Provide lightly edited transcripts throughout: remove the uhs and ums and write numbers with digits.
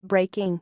Breaking.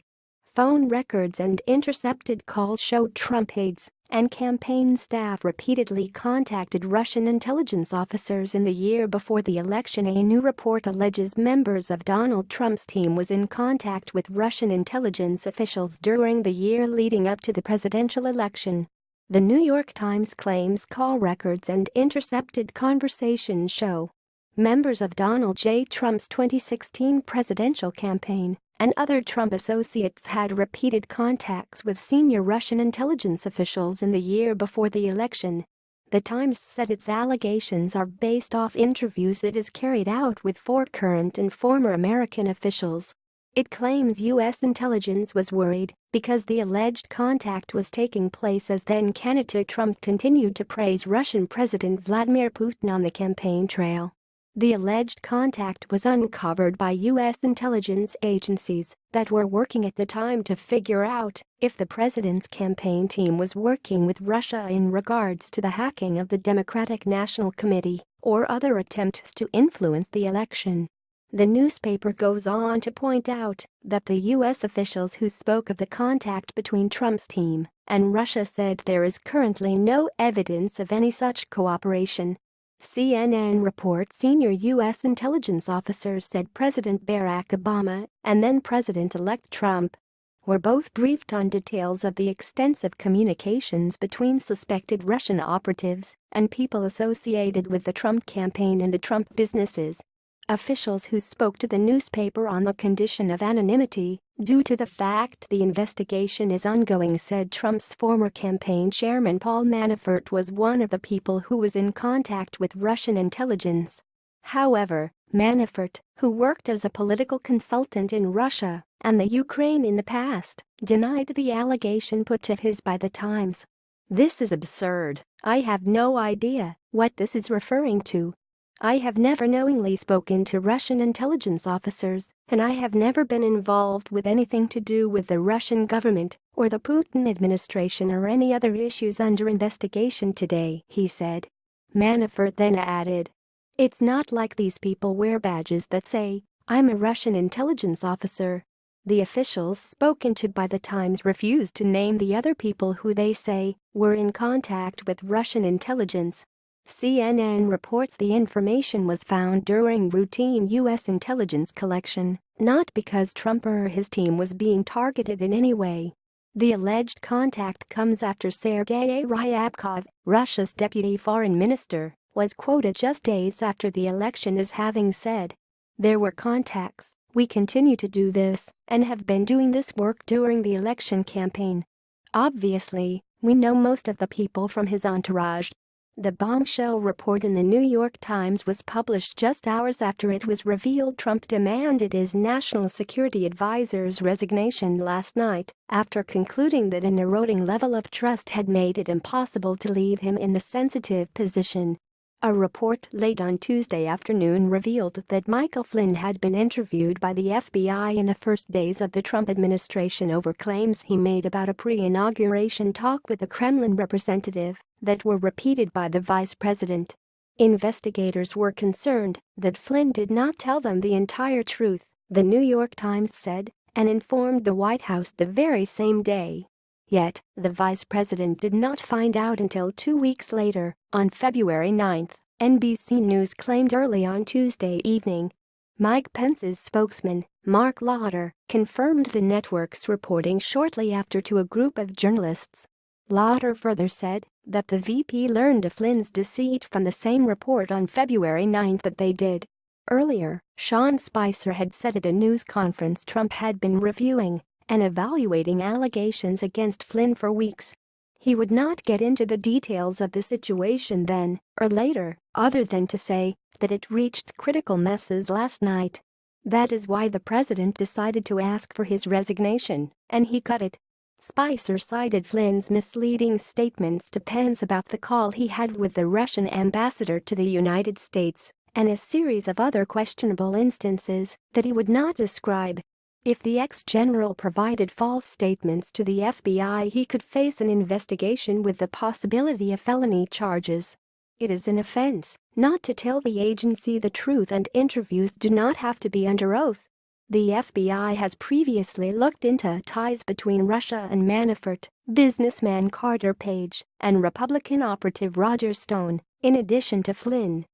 Phone records and intercepted calls show Trump aides and campaign staff repeatedly contacted Russian intelligence officers in the year before the election. A new report alleges members of Donald Trump's team was in contact with Russian intelligence officials during the year leading up to the presidential election. The New York Times claims call records and intercepted conversations show members of Donald J. Trump's 2016 presidential campaign and other Trump associates had repeated contacts with senior Russian intelligence officials in the year before the election. The Times said its allegations are based off interviews it has carried out with 4 current and former American officials. It claims U.S. intelligence was worried because the alleged contact was taking place as then-candidate Trump continued to praise Russian President Vladimir Putin on the campaign trail. The alleged contact was uncovered by U.S. intelligence agencies that were working at the time to figure out if the president's campaign team was working with Russia in regards to the hacking of the Democratic National Committee or other attempts to influence the election. The newspaper goes on to point out that the U.S. officials who spoke of the contact between Trump's team and Russia said there is currently no evidence of any such cooperation. CNN reports senior U.S. intelligence officers said President Barack Obama and then President-elect Trump were both briefed on details of the extensive communications between suspected Russian operatives and people associated with the Trump campaign and the Trump businesses. Officials who spoke to the newspaper on the condition of anonymity due to the fact the investigation is ongoing said Trump's former campaign chairman Paul Manafort was one of the people who was in contact with Russian intelligence. However, Manafort, who worked as a political consultant in Russia and the Ukraine in the past, denied the allegation put to his by the Times. "This is absurd. I have no idea what this is referring to. I have never knowingly spoken to Russian intelligence officers, and I have never been involved with anything to do with the Russian government or the Putin administration or any other issues under investigation today," he said. Manafort then added, "It's not like these people wear badges that say, 'I'm a Russian intelligence officer.'" The officials spoken to by the Times refused to name the other people who they say were in contact with Russian intelligence. CNN reports the information was found during routine U.S. intelligence collection, not because Trump or his team was being targeted in any way. The alleged contact comes after Sergei Ryabkov, Russia's deputy foreign minister, was quoted just days after the election as having said, "There were contacts, we continue to do this, and have been doing this work during the election campaign. Obviously, we know most of the people from his entourage." The bombshell report in the New York Times was published just hours after it was revealed Trump demanded his national security advisor's resignation last night after concluding that an eroding level of trust had made it impossible to leave him in the sensitive position. A report late on Tuesday afternoon revealed that Michael Flynn had been interviewed by the FBI in the first days of the Trump administration over claims he made about a pre-inauguration talk with a Kremlin representative that were repeated by the vice president. Investigators were concerned that Flynn did not tell them the entire truth, the New York Times said, and informed the White House the very same day. Yet, the vice president did not find out until 2 weeks later, on February 9, NBC News claimed early on Tuesday evening. Mike Pence's spokesman, Mark Lauder, confirmed the network's reporting shortly after to a group of journalists. Lauder further said that the VP learned of Flynn's deceit from the same report on February 9 that they did. Earlier, Sean Spicer had said at a news conference Trump had been reviewing and evaluating allegations against Flynn for weeks. He would not get into the details of the situation then or later, other than to say that it reached critical messes last night. That is why the president decided to ask for his resignation, and he cut it. Spicer cited Flynn's misleading statements to Pence about the call he had with the Russian ambassador to the United States and a series of other questionable instances that he would not describe. If the ex-general provided false statements to the FBI, he could face an investigation with the possibility of felony charges. It is an offense not to tell the agency the truth, and interviews do not have to be under oath. The FBI has previously looked into ties between Russia and Manafort, businessman Carter Page, and Republican operative Roger Stone, in addition to Flynn.